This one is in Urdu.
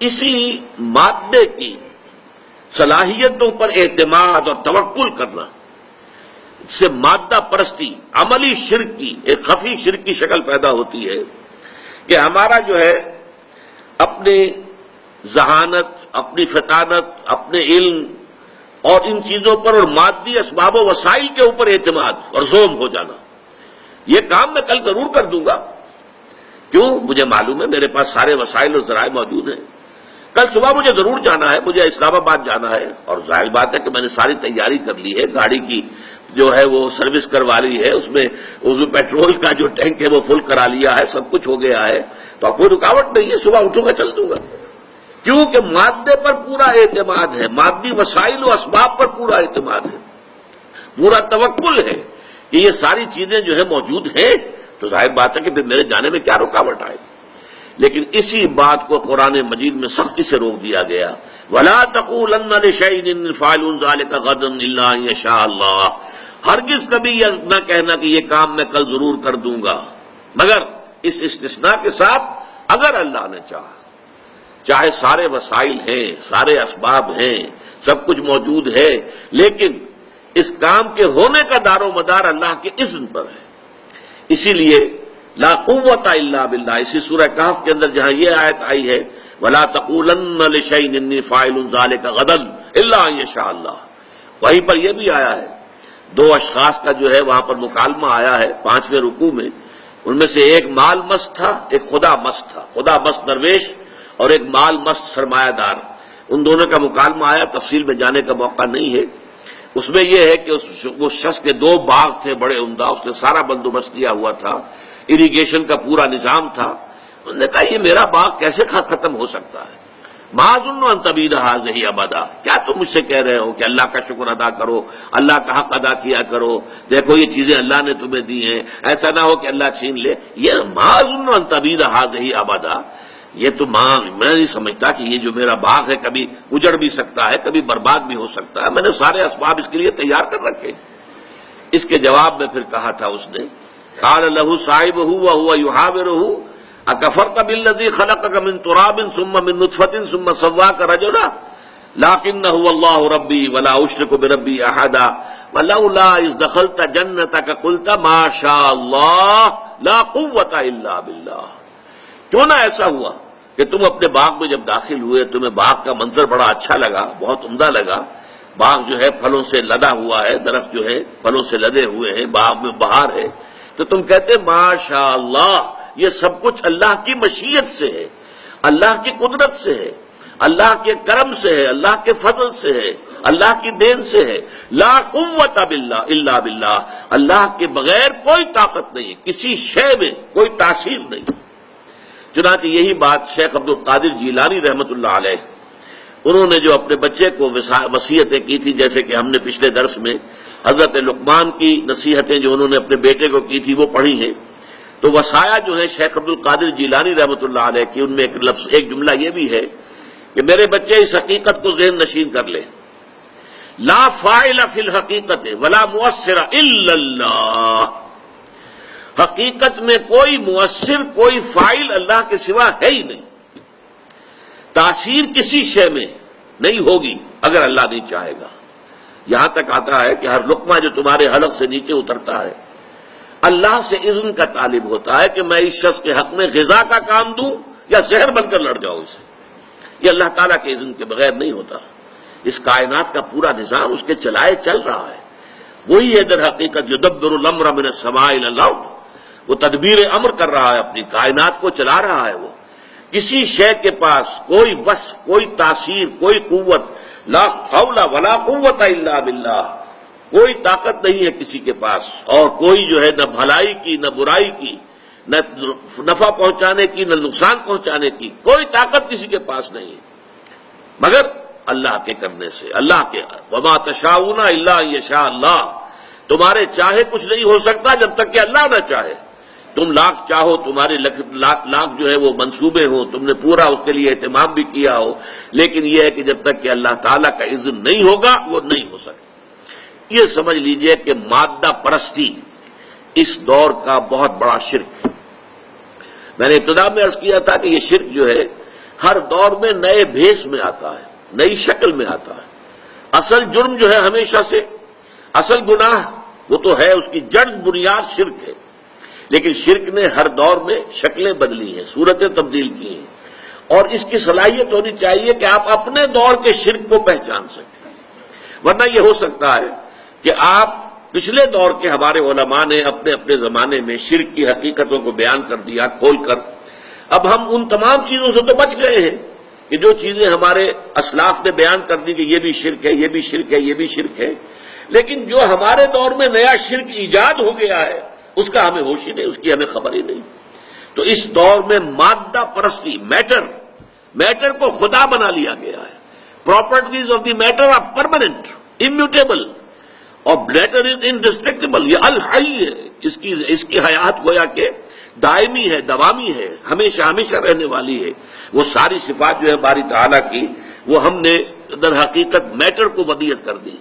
اسی مادے کی صلاحیتوں پر اعتماد اور توکل کرنا سے مادہ پرستی، عملی شرک کی ایک خفی شرک کی شکل پیدا ہوتی ہے کہ ہمارا جو ہے اپنی ذہانت، اپنی فطانت، اپنے علم اور ان چیزوں پر اور مادی اسباب و وسائل کے اوپر اعتماد اور زوم ہو جانا، یہ کام میں کل ضرور کر دوں گا، کیوں؟ مجھے معلوم ہے میرے پاس سارے وسائل اور ذرائع موجود ہیں، کل صبح مجھے ضرور جانا ہے، مجھے اسلام آباد جانا ہے، اور ظاہر بات ہے کہ میں نے ساری تیاری کر لی ہے، گاڑی کی جو ہے وہ سروس کروا لی ہے، اس میں پیٹرول کا جو ٹینک ہے وہ فل کرا لیا ہے، سب کچھ ہو گیا ہے، تو اب کوئی رکاوٹ نہیں ہے، صبح اٹھوں گا چل دوں گا، کیونکہ مادے پر پورا اعتماد ہے، مادی وسائل و اسباب پر پورا اعتماد ہے، پورا توکل ہے کہ یہ ساری چیزیں جو ہے موجود ہیں، تو ظاہر بات ہے کہ پھر میرے جانے میں کیا رکاوٹ آئے گی۔ لیکن اسی بات کو قرآن مجید میں سختی سے روک دیا گیا، وَلَا تَقُولَنَّ لِشَيْءٍ إِنِّي فَاعِلٌ ذَلِكَ غَدًا إِلَّا أَن يَشَاءَ اللَّهُ، ہرگز کبھی یہ نہ کہنا کہ یہ کام میں کل ضرور کر دوں گا، مگر اس استثناء کے ساتھ اگر اللہ نے چاہا، چاہے سارے وسائل ہیں، سارے اسباب ہیں، سب کچھ موجود ہے، لیکن اس کام کے ہونے کا دار و مدار اللہ کے اذن پر ہے۔ اسی لیے لا قوت الا باللہ، اسی سورہ کہف کے اندر جہاں یہ آیت آئی ہے وَلَا تَقُولَنَّ لِشَيْءٍ إِنِّي فَاعِلٌ ذَلِكَ غَدًا إِلَّا أَن يَشَاءَ اللَّهُ، وہیں پر یہ بھی آیا ہے، دو اشخاص کا جو ہے وہاں پر مکالمہ آیا ہے 5ویں رکوع میں، ان میں سے ایک مال مست تھا، ایک خدا مست تھا، خدا مست درویش اور ایک مال مست سرمایہ دار، ان دونوں کا مکالمہ آیا، تفصیل میں جانے کا موقع نہیں ہے۔ اس میں یہ ہے کہ اس شخص کے 2 باغ تھے بڑے عمدہ، اس نے سارا بندوبست کیا ہوا تھا، اریگیشن کا پورا نظام تھا، انہوں نے کہا یہ میرا باغ کیسے ختم ہو سکتا ہے، ما ظن ان تبید ھذہ ابدا، کیا تم مجھ سے کہہ رہے ہو کہ اللہ کا شکر ادا کرو، اللہ کا حق ادا کیا کرو، دیکھو یہ چیزیں اللہ نے تمہیں دی ہیں، ایسا نہ ہو کہ اللہ چھین لے، یہ ما ظن ان تبید ھذہ ابدا، یہ تو میں نہیں سمجھتا کہ یہ جو میرا باغ ہے کبھی اجڑ بھی سکتا ہے، کبھی برباد بھی ہو سکتا ہے، میں نے سارے اسباب اس کے لیے تیار کر رکھے۔ اس کے جواب میں پھر کہا تھا اس نے، قال له صاحبه وهو يحاوره اكفرت بالذي خلقك من تراب ثم من نطفة ثم سواك رجلا لكن هو الله ربي ولا اشرك بربي احدا ولولا اذ دخلت جنتك قلت ما شاء الله لا قوة الا بالله، کیوں نہ ایسا ہوا کہ تم اپنے باغ میں جب داخل ہوئے تمہیں باغ کا منظر بڑا اچھا لگا، بہت عمدہ لگا، باغ جو ہے پھلوں سے لدا ہوا ہے، درخت جو ہے پھلوں سے لدے ہوئے ہیں، باغ میں بہار ہے، تو تم کہتے ماشاء اللہ، یہ سب کچھ اللہ کی مشیت سے ہے، اللہ کی قدرت سے ہے، اللہ کے کرم سے ہے، اللہ کے فضل سے ہے، اللہ کی دین سے ہے، لا قوت باللہ الا باللہ، اللہ کے بغیر کوئی طاقت نہیں، کسی شے میں کوئی تاثیر نہیں۔ چنانچہ یہی بات شیخ عبد القادر جیلانی رحمۃ اللہ علیہ، انہوں نے جو اپنے بچے کو وصیتیں کی تھی، جیسے کہ ہم نے پچھلے درس میں حضرت لقمان کی نصیحتیں جو انہوں نے اپنے بیٹے کو کی تھی وہ پڑھی ہیں، تو وصایا جو ہے شیخ عبد القادر جیلانی رحمۃ اللہ علیہ کی، ان میں ایک جملہ یہ بھی ہے کہ میرے بچے اس حقیقت کو ذہن نشین کر لیں، لا فاعل فی الحقیقت ولا مؤثر الا اللہ، حقیقت میں کوئی مؤثر، کوئی فاعل اللہ کے سوا ہے ہی نہیں، تاثیر کسی شے میں نہیں ہوگی اگر اللہ نہیں چاہے گا۔ یہاں تک آتا ہے کہ ہر لقمہ جو تمہارے حلق سے نیچے اترتا ہے اللہ سے اذن کا طالب ہوتا ہے کہ میں اس شخص کے حق میں غذا کا کام دوں یا زہر بن کر لڑ جاؤں اسے، یہ اللہ تعالیٰ کے اذن کے بغیر نہیں ہوتا۔ اس کائنات کا پورا نظام اس کے چلائے چل رہا ہے، وہی ہے در حقیقت یدبر الامر من السماء الى الارض، وہ تدبیر امر کر رہا ہے، اپنی کائنات کو چلا رہا ہے۔ وہ کسی شے کے پاس کوئی وصف، کوئی تاثیر، کوئی قوت، لا حول ولا قوت الا باللہ، کوئی طاقت نہیں ہے کسی کے پاس، اور کوئی جو ہے نہ بھلائی کی نہ برائی کی، نہ نفع پہنچانے کی نہ نقصان پہنچانے کی، کوئی طاقت کسی کے پاس نہیں ہے مگر اللہ کے کرنے سے، اللہ کے وما تشاؤون الا ان یشاء اللہ، تمہارے چاہے کچھ نہیں ہو سکتا جب تک کہ اللہ نہ چاہے۔ تم لاکھ چاہو، تمہارے لاکھ جو ہے وہ منصوبے ہوں، تم نے پورا اس کے لیے اہتمام بھی کیا ہو، لیکن یہ ہے کہ جب تک کہ اللہ تعالیٰ کا اذن نہیں ہوگا وہ نہیں ہو سکے۔ یہ سمجھ لیجئے کہ مادہ پرستی اس دور کا بہت بڑا شرک ہے۔ میں نے ابتدا میں عرض کیا تھا کہ یہ شرک جو ہے ہر دور میں نئے بھیس میں آتا ہے، نئی شکل میں آتا ہے۔ اصل جرم جو ہے ہمیشہ سے، اصل گناہ وہ تو ہے، اس کی جڑ بنیاد شرک ہے، لیکن شرک نے ہر دور میں شکلیں بدلی ہیں، صورتیں تبدیل کی ہیں، اور اس کی صلاحیت ہونی چاہیے کہ آپ اپنے دور کے شرک کو پہچان سکیں۔ ورنہ یہ ہو سکتا ہے کہ آپ پچھلے دور کے ہمارے علماء نے اپنے اپنے زمانے میں شرک کی حقیقتوں کو بیان کر دیا کھول کر، اب ہم ان تمام چیزوں سے تو بچ گئے ہیں کہ جو چیزیں ہمارے اسلاف نے بیان کر دی کہ یہ بھی شرک ہے، یہ بھی شرک ہے، یہ بھی شرک ہے، لیکن جو ہمارے دور میں نیا شرک ایجاد ہو گیا ہے اس کا ہمیں ہوش ہی نہیں، اس کی ہمیں خبر ہی نہیں۔ تو اس دور میں مادہ پرستی، میٹر کو خدا بنا لیا گیا ہے۔ Properties of the matter are permanent, immutable, اور میٹر از انڈسٹرکٹیبل، یہ الحی ہے، اس کی حیات گویا کہ دائمی ہے، دوامی ہے، ہمیشہ ہمیشہ رہنے والی ہے۔ وہ ساری صفات جو ہے باری تعالیٰ کی، وہ ہم نے در حقیقت میٹر کو ودیعت کر دی۔